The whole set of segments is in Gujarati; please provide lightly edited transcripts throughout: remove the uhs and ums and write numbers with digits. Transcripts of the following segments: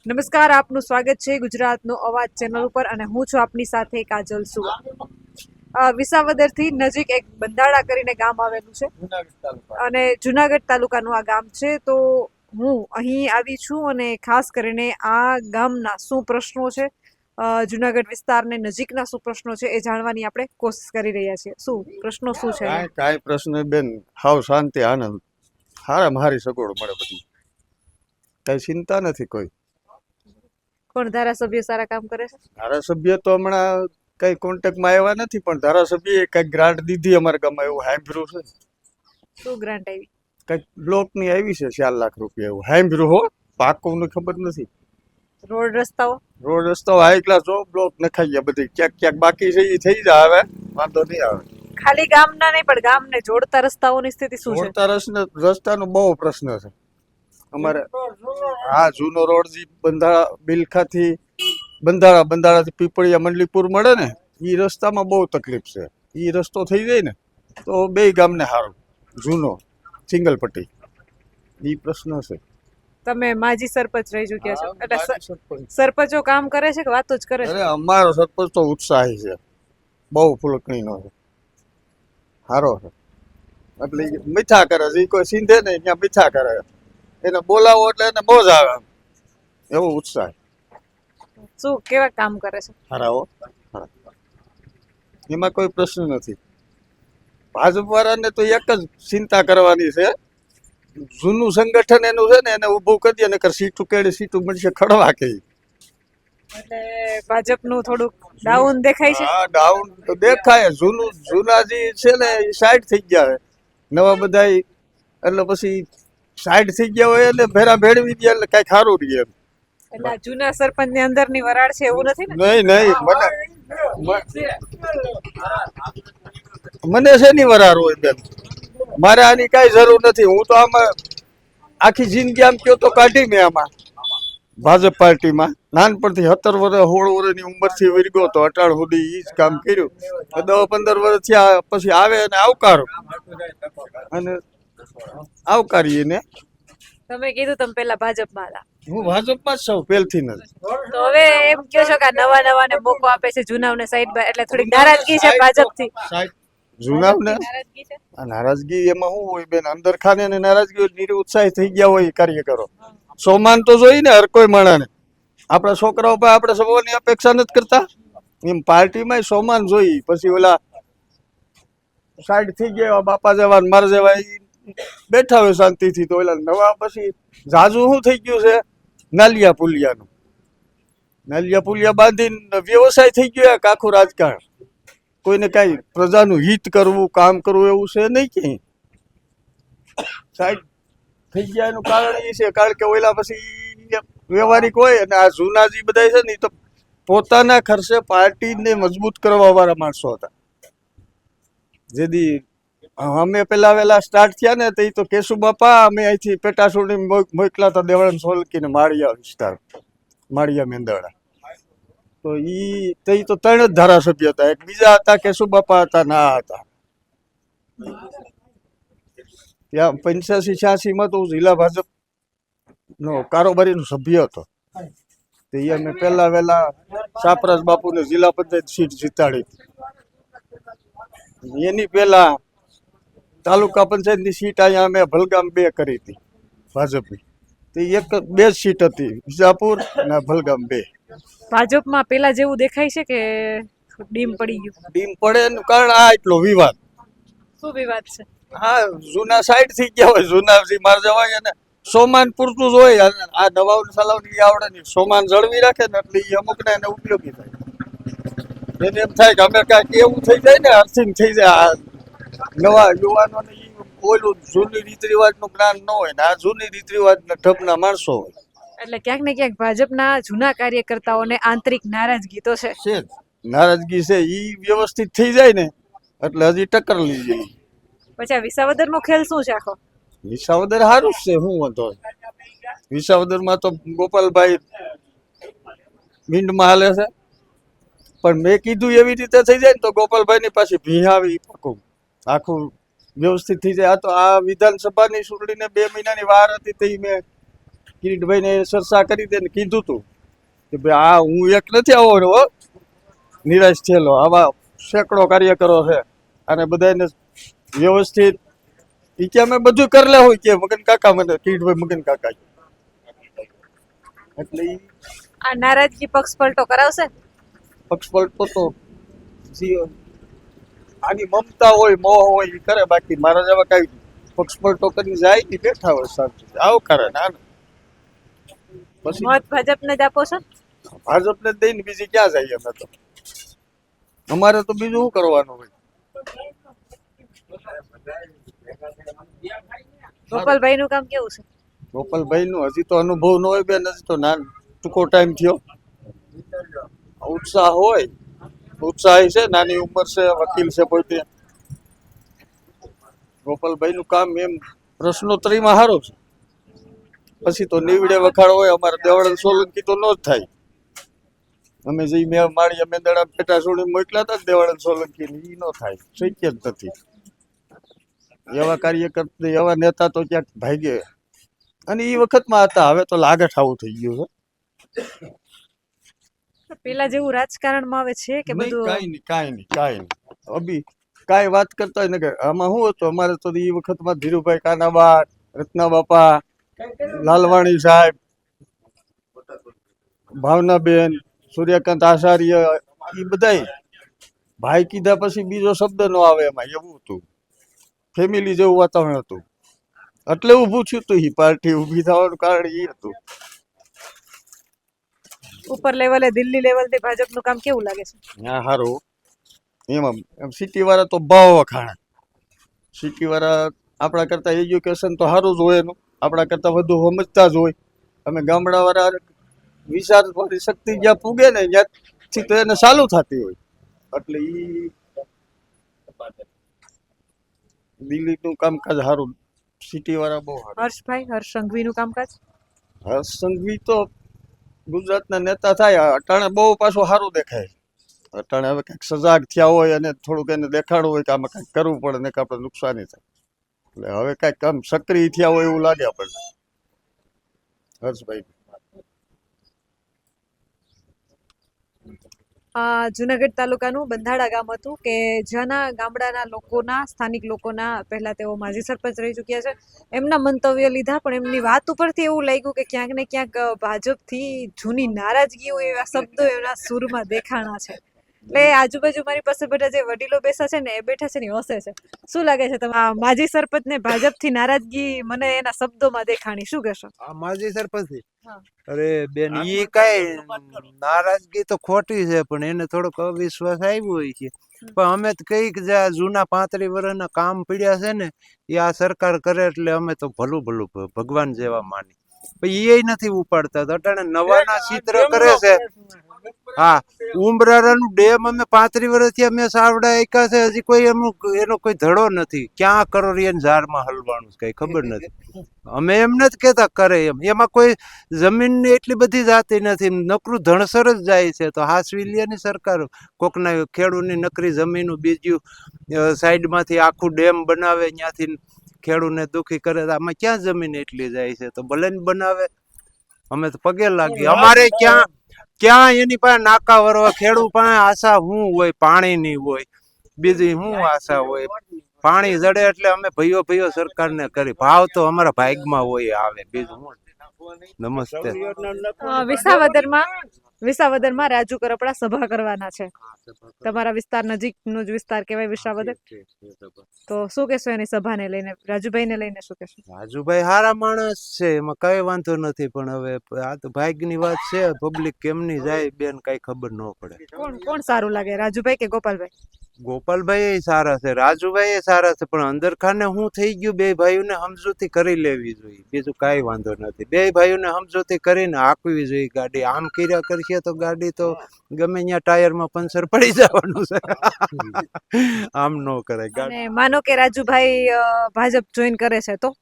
નમસ્કાર, આપનું સ્વાગત છે ગુજરાતનો અવાજ ચેનલ ઉપર અને હું છું આપની સાથે કાજલ સુવા। વિસાવદરથી નજીક એક બંધાળા કરીને ગામ આવેલું છે અને જુનાગઢ તાલુકાનું આ ગામ છે। તો હું અહીં આવી છું અને ખાસ કરીને આ ગામના શું પ્રશ્નો છે, જુનાગઢ વિસ્તારને નજીકના શું પ્રશ્નો છે એ જાણવાની આપણે કોશિશ કરી રહ્યા છીએ। શું પ્રશ્નો શું છે? કાંઈ પ્રશ્ન બેન, હાવ શાંતિ આનંદ, હારામાં હારી સગવડ મળે બધી, કઈ ચિંતા નથી કોઈ। કોણ ધારાસભ્ય સારા કામ કરે છે? ધારાસભ્ય તો હમણાં કઈ કોન્ટેક્ટમાં આવ્યા નથી, પણ ધારાસભ્યએ કઈક ગ્રાન્ટ દીધી અમારા ગામમાં એવું સાંભળ્યું છે। શું ગ્રાન્ટ આવી? કઈક બ્લોકની આવી છે 4 લાખ રૂપિયા એવું સાંભળ્યું હો, પાકું ખબર નથી। રોડ રસ્તાઓ? રોડ રસ્તાઓ હાઈ ક્લાસ હો, બ્લોક નખાઈ ગયા બધી, ક્યાંક ક્યાંક બાકી છે એ થઈ જાય, હવે વાંધો નહીં આવે। ખાલી ગામના નહીં પણ ગામને જોડતા રસ્તાઓની સ્થિતિ શું છે? જોડતા રસ્તાનો બહુ પ્રશ્ન છે અમારે। હા, જૂનો રોડ જે બંધાળા બિલખાથી બંધાળાથી પીપળિયા મંડલીપુર મળે ને, એ રસ્તામાં બહુ તકલીફ છે। એ રસ્તો થઈ જાય ને તો બે ગામને સારું, જૂનો સિંગલ પટ્ટી, એ પ્રશ્ન છે। તમે માજી સરપંચ રહી ચૂક્યા છો, એટલે સરપંચો કામ કરે છે કે વાતો જ કરે છે? અરે અમારો સરપંચ તો ઉત્સાહી છે, બહુ ફૂલકણીનો છે, સારો છે। એટલે મીઠા કરે છે, કોઈ સીંધે નહીં, ત્યાં મીઠા કરે, એને બોલાવો એટલે એને મોજ આવે, એવો ઉત્સાહ। શું કેવા કામ કરે છે? હારાઓ, એમાં કોઈ પ્રશ્ન નથી। ભાજપ વાળાને તો એક જ ચિંતા કરવાની છે, જૂનું સંગઠન એનું છે ને એને ઊભું કરી દે, નકર સીટું કેળી સીટું મળશે ખડવા કે। એટલે ભાજપનું થોડુંક ડાઉન દેખાય છે? હા, ડાઉન તો દેખાય। જૂના જે છે ને એ સાઈડ થઈ ગયા છે, નવા બધા એટલે પછી સાઈડ થઈ ગયા હોય એટલે ભેરા ભેળવી દે એટલે કઈ ખારું રહીએ। એટલે જૂના સરપંચ ની અંદર ની વરાળ છે એવું નથી ને? નહીં, મને શેની વરાર હોય બેન, મારે આની કઈ જરૂર નથી। હું તો આમાં આખી જિંદગી આમ કયો તો કાઢી મેં આમાં ભાજપ પાર્ટીમાં, નાનપણથી 17 વર્ષ 16 વર્ષની ઉંમરથી વર્ગ્યો તો અટાળ સુધી એ જ કામ કર્યું। 10-15 વર્ષ થયા પછી આવે અને આવકારો અને આવકારીએ ને। તમે કીધું તમે પેલા ભાજપમાં હતા, હું ભાજપમાં જ છું પહેલથી જ। તો હવે એમ કહો છો કે નવા ને મોકો આપે છે જૂનાઓને સાઈડ બાય, એટલે થોડીક નારાજગી છે ભાજપથી? જૂનાને નારાજગી છે? આ નારાજગી એમાં શું હોય બેન, અંદર ખાને ને નારાજગી હોય, નિરુત્સાહી થઈ ગયા હોય કાર્યકરો। સોમાન તો જોઈ ને હર કોઈ માણસને, આપણા છોકરાઓ પર આપણે સૌની અપેક્ષા નથી કરતા, એમ પાર્ટીમાં સોમાન જોઈ। પછી ઓલા સાઈડ થઈ ગયા બાપા જેવા માર જેવા બેઠા હોય શાંતિથી, તો ઓલા નવા પછી જાજુ શું થઈ ગયું છે, નાલિયા પુલિયા બાંધીને વ્યવસાય થઈ ગયો એક આખું રાજકારણ। કોઈને કઈ પ્રજાનું હિત કરવું, કામ કરવું એવું છે નહીં, ક્યાંય સાઈડ થઈ ગયા એનું કારણ એ છે, કારણ કે ઓલા પછી વ્યવહારિક હોય, અને આ જૂના જે બધા છે ને એ તો પોતાના ખર્ચે પાર્ટીને મજબૂત કરવા વાળા માણસો હતા। જેથી અમે પેલા વેલા સ્ટાર્ટ થયા ને તો એ તો કેશુ બાપા અમે અહીંથી પેટાસુડી મોકલા હતા દેવળન સોલકી ને માળિયા વિસ્તાર, માળિયા મેંદરડા, તો ઈ તો 3 જ ધારાસભ્ય હતા, એક બીજા હતા કેશુ બાપા હતા ના હતા ત્યાં 85-86 માં તો જિલ્લા ભાજપ નો કારોબારીનો સભ્ય હતો। તો એ અમે પેલા વેલા સાપરાજ બાપુને જિલ્લા પંચાયત સીટ જીતાડી હતી। એની પેલા તાલુકા પંચાયતની સીટ અહીંયા અમે ભલગામ 2 કરી હતી ભાજપની, તો એક 2 જ સીટ હતી, વિજાપુર અને ભલગામ 2। ભાજપમાં પેલા જેવું દેખાય છે કે ડીમ પડી ગયું? ડીમ પડે એનું કારણ આ એટલો વિવાદ। શું વિવાદ છે? હા, જૂના સાઈડ થઈ ગયા હોય, જૂના જે માર જવાય અને સોમાન પૂરતું જ હોય, આ દવાઓની સલાવની આવડે નહીં, સોમાન જળવી રાખે ને એટલે એ અમુક ને એને ઉપયોગી થાય। એને એમ થાય કે અમે કાંઈક એવું થઈ જાય ને, અર્થિંગ થઈ જાય, નવા યુવાનોને ઓલું જૂની રીત રિવાજનું જ્ઞાન ન હોય ને આ જૂની રીત રિવાજના ઠપના માણસો હોય, એટલે ક્યાંક ને ક્યાંક ભાજપના જૂના કાર્યકર્તાઓને આંતરિક નારાજગી તો છે છે નારાજગી છે। ઈ વ્યવસ્થિત થઈ જાય ને એટલે હજી ટક્કર લઈ જાય। પછી આ વિસાવદરનો ખેલ શું છે આખો? વિસાવદર સારું જ છે, શું વાંધો? વિસાવદરમાં તો ગોપાલભાઈ મીંડમાં હાલે છે, પણ મેં કીધું એવી રીતે થઈ જાય ને તો ગોપાલભાઈની પાછી ભીહાવી આખું વ્યવસ્થિત થઈ જાય। આ તો આ વિધાનસભાની ચૂંટણીને 2 મહિનાની વાર હતી તે મેં કિરીટભાઈ ને ચર્ચા કરી દે ને કીધું તું કે ભાઈ આ હું એક નથી આવો હો નિરાશ થયેલો, આવા સેંકડો કાર્યકરો છે અને બધાને વ્યવસ્થિત ઈ કે અમે બધું કરી લેવું કે મગન કાકા મને કિરીટભાઈ મગન કાકા એટલે ઈ આ નારાજગી પક્ષ પલટો કરાવશે? પક્ષ પલટો તો જે આની મમતા હોય મોહ હોય એ કરે, બાકી મારા જેવા કઈ પક્ષ પલટો કરી જાય ને બેઠા હોય શાંતિ આવું કરે ના પછી મત ભાજપને જ આપો છો? ભાજપને દઈને બીજી ક્યાં જઈએ અમે તો, અમારે તો બીજું શું કરવાનું હોય. ગોપાલભાઈ નું કામ કેવું છે? ગોપાલભાઈ નું હજી તો અનુભવ ન હોય બેન, હજી તો ટૂંકો ટાઈમ થયો. ઉત્સાહ હોય, ઉત્સાહી છે, નાની ઉંમર છે, વકીલ છે પોતે. ગોપાલભાઈ નું કામ એમ પ્રશ્નોત્તરીમાં સારું છે, પછી તો નીવડે વખાણ હોય. અમારે દેવળન સોલંકી તો ન જ થાય. અમે જે મેં માળી મેંદડા પેટા છોડી મોકલ્યા હતા દેવળન સોલંકી ઈ ન થાય, શક્ય જ નથી. એવા કાર્યકર એવા નેતા તો ક્યાંક ભાગે, અને એ વખતમાં હતા, હવે તો લાગઠ આવું થઈ ગયું છે. પેલા જેવું રાજકારણમાં આવે છે કે બધું? કાંઈ નહીં અભી કાંઈ વાત કરતા હોય ને કે આમાં શું હતું, અમારે તો એ વખતમાં ધીરુભાઈ કાનાબા, રત્ના બાપા, લાલવાણી સાહેબ, ભાવનાબેન, સૂર્યકાંત આચાર્ય, એ બધાય ભાઈ કીધા પછી બીજો શબ્દ ન આવે એમાં, એવું હતું. ફેમિલી જેવું વાતાવરણ હતું, એટલે ઊભું થયું હતું. એ પાર્ટી ઊભી થવાનું કારણ એ હતું. ઉપર લેવલે દિલ્હી લેવલ થી ભાજપનું કામ કેવું લાગે છે? હા સારું. એમાં સિટી વાળા તો ભાવ વખાણ, સિટી વાળા આપણા કરતા એજ્યુકેશન તો સારું જ હોય એનું, આપણા કરતા વધુ સમજતા જ હોય. અમે ગામડા વાળા વિચાર શક્તિ જ્યાં પૂગે ને ત્યાંથી તો એને ચાલુ થતી હોય, એટલે ઈ દિલ્હીનું કામકાજ સારું, સિટી વાળા બહુ સારું. હર્ષ સંઘવીનું કામકાજ? હર્ષ સંઘવી તો ગુજરાતના નેતા થાય અટાણે બહુ પાછું સારું દેખાય. અટાણે હવે કંઈક સજાગ થયા હોય અને થોડુંક એને દેખાડવું હોય કે આમાં કંઈક કરવું પડે ને કે આપણે નુકસાની થાય, એટલે હવે કંઈક આમ સક્રિય થયા હોય એવું લાગે આપણને હર્ષભાઈ. જુનાગઢ તાલુકાનું બંધાડા ગામ હતું કે જ્યાંના ગામડાના લોકોના, સ્થાનિક લોકોના, પહેલા તેઓ માજી સરપંચ રહી ચૂક્યા છે, એમના મંતવ્ય લીધા, પણ એમની વાત ઉપરથી એવું લાગ્યું કે ક્યાંક ને ક્યાંક ભાજપથી જૂની નારાજગી હોય એવા શબ્દો એના સૂરમાં દેખાણા છે. એટલે આજુબાજુ મારી પાસે બેઠા જે વડીલો બેસા છે ને એ બેઠા છે ને હસે છે. શું લાગે છે તમે માજી સરપંચ ને ભાજપથી નારાજગી મને એના શબ્દોમાં દેખાણી, શું કહેશો? આ માજી સરપંચ હા. અરે બેન ઈ કઈ નારાજગી તો ખોટી છે, પણ એને થોડોક અવિશ્વાસ આવ્યો હોય છે. પણ અમે તો કઈક જે આ જૂના 35 વર્ષના કામ પડ્યા છે ને એ આ સરકાર કરે એટલે અમે તો ભલું ભગવાન જેવા માની. પણ એ નથી ઉપાડતા, અટાણે નવાના ચિત્ર કરે છે. હા, ઉમરાળાનું ડેમ અમે 35 વર્ષથી અમે સાવડા એકા છે, હજી કોઈ એનો કોઈ ધડો નથી. ક્યાં કરોડિયાની ઝારમાં હલવાનું કઈ ખબર નથી. અમે એમ નથી કેતા કરે એમાં કોઈ જમીનની એટલી બધી જાતી નથી, નકરું ધણસર જ જાય છે. તો હાસવિલિયાની સરકાર કોકના ખેડૂતની નકરી જમીન બીજું સાઈડમાંથી આખું ડેમ બનાવે, ત્યાંથી ખેડૂતને દુખી કરે. આમાં ક્યાં જમીન એટલી જાય છે? તો ભલે ને બનાવે, અમે તો પગે લાગી. અમારે ક્યાં એની પાસે નાકા વરવા, ખેડૂત પાસે આશા શું હોય? પાણીની હોય, બીજી શું આશા હોય? પાણી જડે એટલે અમે ભયો સરકારને કરી. ભાવ તો અમારા ભાગમાં હોય આવે, બીજું શું? નમસ્તે. વિસાવદરમાં રાજુ કરપડા સભા કરવાના છે. તમારા વિસ્તાર નજીકનો જ વિસ્તાર કહેવાય વિસાવદર, તો શું કહેશો એની સભાને લઈને, રાજુભાઈને લઈને શું કહેશો? રાજુભાઈ સારા માણસ છે, એમાં કઈ વાંધો નથી, પણ હવે આ તો ભાગ્યની વાત છે. પબ્લિક કેમની જાય બેન કઈ ખબર ન પડે. કોણ સારું લાગે, રાજુભાઈ કે ગોપાલભાઈ? ગોપાલભાઈ સારા છે, રાજુભાઈ સારા છે, પણ અંદરખાને શું થઈ ગયું, બે ભાઈઓને સમજૂતી કરી લેવી જોઈએ, બીજું કઈ વાંધો નથી. બે ભાઈઓને સમજૂતી કરીને હાંકવી જોઈએ ગાડી. આમ કર્યા કરશે તો ગાડી તો ગમે ત્યાં ટાયરમાં પંચર પડી જવાનું છે. આમ ન કરાય ગાડી. અને માનો કે રાજુભાઈ ભાજપ જોઈન કરે છે તો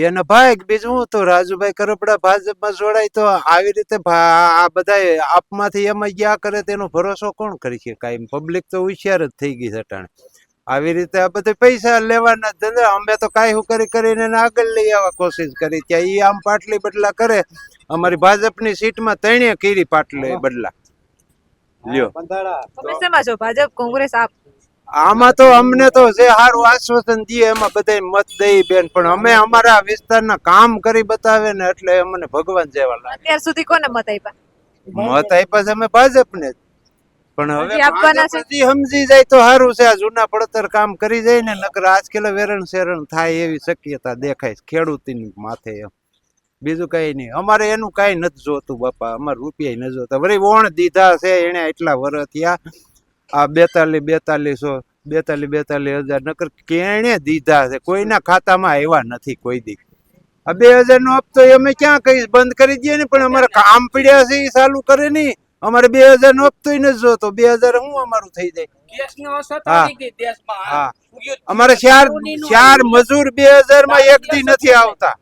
એને ભાઈ બીજું હું, તો રાજુભાઈ કરપડા ભાજપમાં જોડાય તો આવી રીતે આ બધા આપમાંથી એમાં ગયા કરે તેનો ભરોસો કોણ કરી છે? કાંઈ પબ્લિક તો હોશિયાર જ થઈ ગઈ છે અટાણે. આવી રીતે આ બધા પૈસા લેવાના ધંધા. અમે તો કાંઈ કરી કરીને એને આગળ લઈ આવવા કોશિશ કરી ત્યાં ઈ આમ પાટલી બદલા કરે. અમારી ભાજપની સીટમાં 3 કરી પાટલી બદલા લ્યો. તમે શેમાં છો, ભાજપ, કોંગ્રેસ, આપ? આમાં તો અમને તો જે સારું આશ્વાસન દે એમાં બધા મત દઈ બેન, પણ અમે અમારા વિસ્તારના કામ કરી બતાવે ને એટલે અમને ભગવાન જેવા લાગે. અત્યાર સુધી કોને મત આપ્યા? મત આપ્યા છે અમે ભાજપને જ. પણ હવે હજી આપવાના છે? ભાજપ હજી સમજી જાય તો સારું છે. આ જૂના પડતર કામ કરી જાય ને, નકર આજકાલ વેરણ શેરણ થાય એવી શક્યતા દેખાય છે ખેડૂતની માથે. એમ બીજું કઈ નહીં. અમારે એનું કઈ નથી જોતું બાપા. અમારે રૂપિયા નથી જોતા. વળી વોણ દીધા છે એને એટલા વર્ષ થયા. આ 42,000 નકર કેણે દીધા છે, કોઈના ખાતામાં આવ્યા નથી કોઈ દી. આ 2000 નો હપ્તો અમે ક્યાં કઈ બંધ કરી દઈએ ને, પણ અમારે કામ પડ્યા છે એ ચાલુ કરે નહીં. અમારે 2000 નો હપ્તો નથી જોતો. 2000 શું અમારું થઈ જાય? હા, અમારે ચાર મજૂર 2000 માં એક દી નથી આવતા.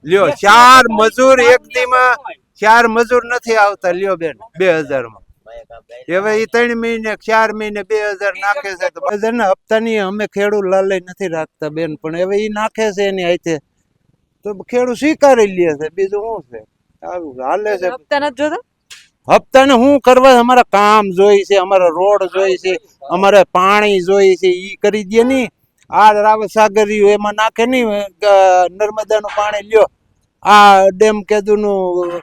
લ્યો, 4 મજૂર એક દી માં 4 મજૂર નથી આવતા. લ્યો બેન, 2000 માં હવે એ 3 મહિને 4 મહિને 2000 નાખે છે. તો 2000 ના હપ્તાની અમે ખેડૂત લાલય નથી રાખતા બેન, પણ હવે એ નાખે છે એની હાથે તો ખેડૂત સ્વીકારી લે છે. બીજું શું છે? આવું હાલે છે. હપ્તા નથી જોતા? હપ્તાને શું કરવા? અમારા કામ જોઈ છે, અમારા રોડ જોઈ છે, અમારે પાણી જોઈ છે. ઈ કરી દે ની. આ રાવત સાગર એમાં નાખે નહીં. નર્મદાનું પાણી લ્યો, આ ડેમ કેદુનું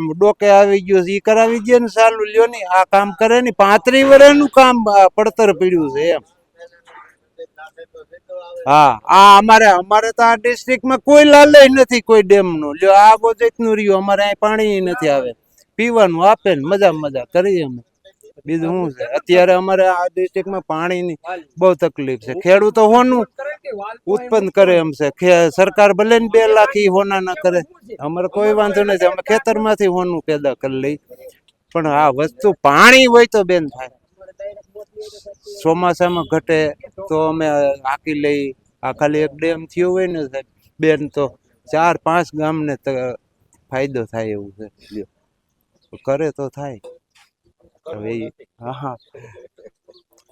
ડોકે આવી ગયું છે, ઈ કરાવી દે ને ચાલુ. લ્યો ની, આ કામ કરે ની. 35 વર્ષનું કામ પડતર પીડ્યું છે એમ. હા, આ અમારે તો આ ડિસ્ટ્રિક્ટમાં કોઈ લાલય નથી કોઈ ડેમ નું. લ્યો, આ બોજેટ નું રહ્યું. અમારે અહીં પાણી નથી આવે, પીવાનું આપે ને મજા કરીએ અમે. બીજું શું છે? અત્યારે અમારે આ ડિસ્ટ્રિક્ટમાં પાણીની બહુ તકલીફ છે. ખેડૂતો હોનું ઉત્પન્ન કરે એમ છે. સરકાર ભલે ને 2 લાખ ઈ હોના ના કરે, અમારે કોઈ વાંધો નથી. અમે ખેતરમાંથી હોનું પેદા કરી લઈ. પણ આ વસ્તુ પાણી હોય તો બેન થાય. ચોમાસામાં ઘટે તો અમે હાકી લઈ. આ ખાલી એક ડેમ થયો હોય ને બેન તો 4-5 ગામને ફાયદો થાય એવું છે. લ્યો, કરે તો થાય. હવે હા,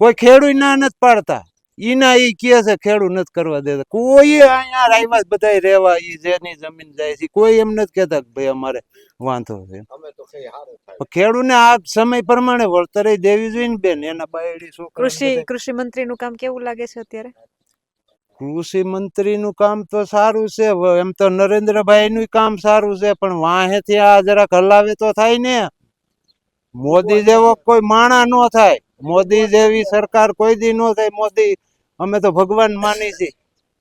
કોઈ ખેડૂત ના નથી પાડતા. ઈના ઈ કે છે ખેડૂત નથી કરવા દેતા. કોઈ અહીંયા આવ્યા બધા રહેવા, ઈ જેની જમીન જાય છે, કોઈ એમ નથી કેતા કે ભાઈ અમારે વાંધો છે. ખેડૂતને આ સમય પ્રમાણે વળતર દેવી જોઈએ ને બેન. એના બાયડી છોકરા. કૃષિ મંત્રીનું કામ કેવું લાગે છે અત્યારે? કૃષિ મંત્રીનું કામ તો સારું છે. એમ તો નરેન્દ્રભાઈ નું કામ સારું છે, પણ વાહેથી આ જરાક હલાવે તો થાય ને. મોદી જેવો કોઈ માણા નો થાય. મોદી જેવી સરકાર કોઈ દી નો થાય. મોદી અમે તો ભગવાન માની છીએ,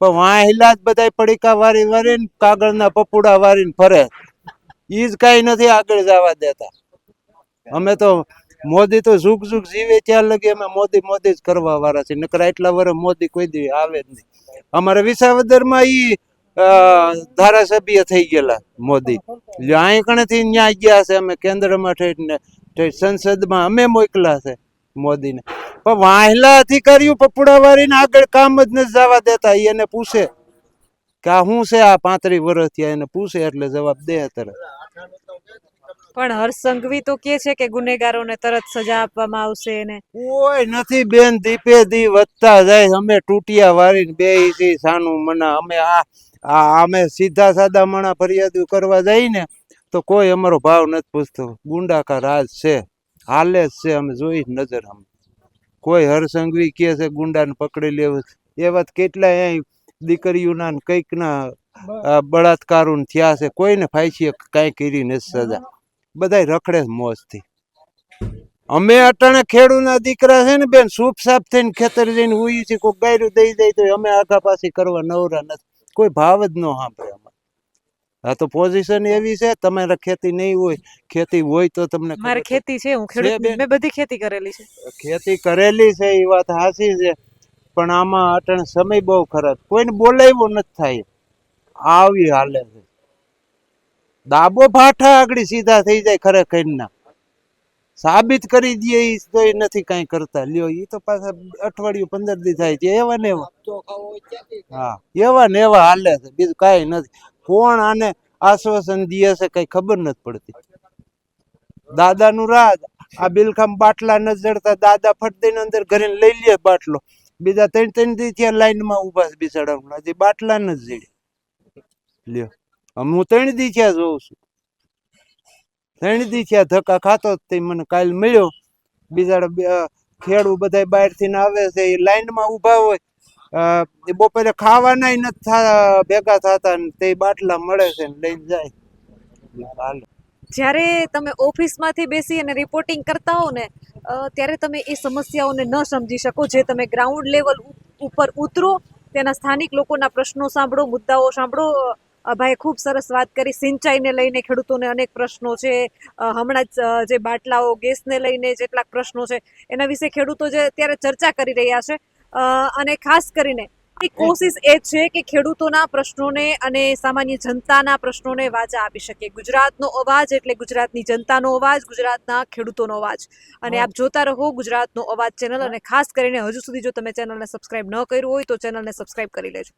પણ વાહિલા જ બધા પડીકા વારીને કાગળના પપુડા વારીને ફરે. ઈ જ કઈ નથી આગળ જવા દેતા. અમે તો મોદી તો ઝુક જીવે ત્યાં લગી અમે મોદી જ કરવા વાળા છે. નકર એટલા વર્ષ મોદી કોઈ દી આવે જ નહીં. અમારે વિસાવદરમાં ઈ ધારાસભ્ય થઈ ગયેલા મોદી. અહીં કણેથી ન્યા ગયા છે. અમે કેન્દ્રમાં થઈને સંસદમાં અમે મોકલા છે મોદીને. પણ વાહેલા અધિકારીઓ પપુડા વાળીને આગળ કામ જ નથી જવા દેતા. એને પૂછે કે આ શું છે, આ 35 વર્ષ થયા, એને પૂછે એટલે જવાબ દે તરત. પણ હર્ષ સંઘવી તો કે છે કે ગુનેગારોને તરત સજા આપવામાં આવશે ને. કોઈ નથી બેન. દીપે દી વધતા જાય. અમે તૂટિયા વારીને બેહી સાનું મના. અમે સીધા સાદા મણા ફરિયાદ કરવા જાય ને તો કોઈ અમારો ભાવ નથી પૂછતો. ગુંડાકા રાજ છે, હાલે જ છે. અમે જોઈ નજર. અમે કોઈ હરસંઘવી કે છે ગુંડાને પકડી લેવું. એવા કેટલાય અહીં દીકરીઓના કઈક ના બળાત્કારો થયા છે. કોઈને ફાંસી કઈ કરી નથી સજા. બધા રખડે મોજથી. અમે અટાણે ખેડૂતના દીકરા છે ને બેન, સૂપ સાફ થઈને ખેતર જઈને ઉઈ છે. કોઈ ગાયરું દઈ દઈ તો અમે આગા પાછી કરવા નવરા નથી. કોઈ ભાવ જ ન સાંભળે અમારે. આ તો પોઝિશન એવી છે. તમારે ખેતી નહીં હોય, ખેતી હોય તો તમને. મારે ખેતી છે, હું ખેડૂત. મેં બધી ખેતી કરેલી છે. ખેતી કરેલી છે એ વાત સાચી છે, પણ આમાં અટાણે સમય બહુ ખરાબ. કોઈને બોલાવ્યો નથી થાય. આવી હાલે છે. દાબો ફાઠા આગળ સીધા થઈ જાય ખરેખર ના. સાબિત કરી દે તો એ નથી કઈ કરતા. લ્યો, એ તો પાછા અઠવાડિયું 15 દી થાય છે. એવા ને એવા. હા, એવા ને એવા હાલે છે. બીજું કઈ નથી. કોણ આને આશ્વાસન દે છે કઈ ખબર નથી પડતી. દાદાનું રાજ. આ બિલખામ બાટલા ન જડતા દાદા ફટ દઈને અંદર ઘરે લઈ લે બાટલો. બીજા 3 દી થયા લાઈનમાં ઊભા છે બિચારા, હજી બાટલા ન જ જડે. લ્યો હું 3 દી થયા જોઉં છું, 3 દી થયા ધક્કા ખાતો જ તે મને કાલ મળ્યો. બિચારા ખેડૂ બધા બહાર થી આવે છે, એ લાઈનમાં ઊભા હોય, એ બપોરે ખાવાના નથી ભેગા થતા ને તે બાટલા મળે છે ને લઈને જાય. હાલો. જ્યારે તમે ઓફિસમાંથી બેસી અને રિપોર્ટિંગ કરતા હો ને ત્યારે તમે એ સમસ્યાઓને ન સમજી શકો. જે તમે ગ્રાઉન્ડ લેવલ ઉપર ઉતરો, તેના સ્થાનિક લોકોના પ્રશ્નો સાંભળો, મુદ્દાઓ સાંભળો. ભાઈ ખૂબ સરસ વાત કરી. સિંચાઈને લઈને ખેડૂતોને અનેક પ્રશ્નો છે, હમણાં જ જે બાટલાઓ ગેસને લઈને જેટલાક પ્રશ્નો છે એના વિશે ખેડૂતો જે અત્યારે ચર્ચા કરી રહ્યા છે. અને ખાસ કરીને એક કોશિશ એ છે કે ખેડૂતોના પ્રશ્નોને અને સામાન્ય જનતાના પ્રશ્નોને વાચા આપી શકે. ગુજરાતનો અવાજ એટલે ગુજરાતની જનતાનો અવાજ, ગુજરાતના ખેડૂતોનો અવાજ. અને આપ જોતા રહો ગુજરાતનો અવાજ ચેનલ. અને ખાસ કરીને હજુ સુધી જો તમે ચેનલને સબસ્ક્રાઇબ ન કર્યું હોય તો ચેનલને સબસ્ક્રાઇબ કરી લેજો.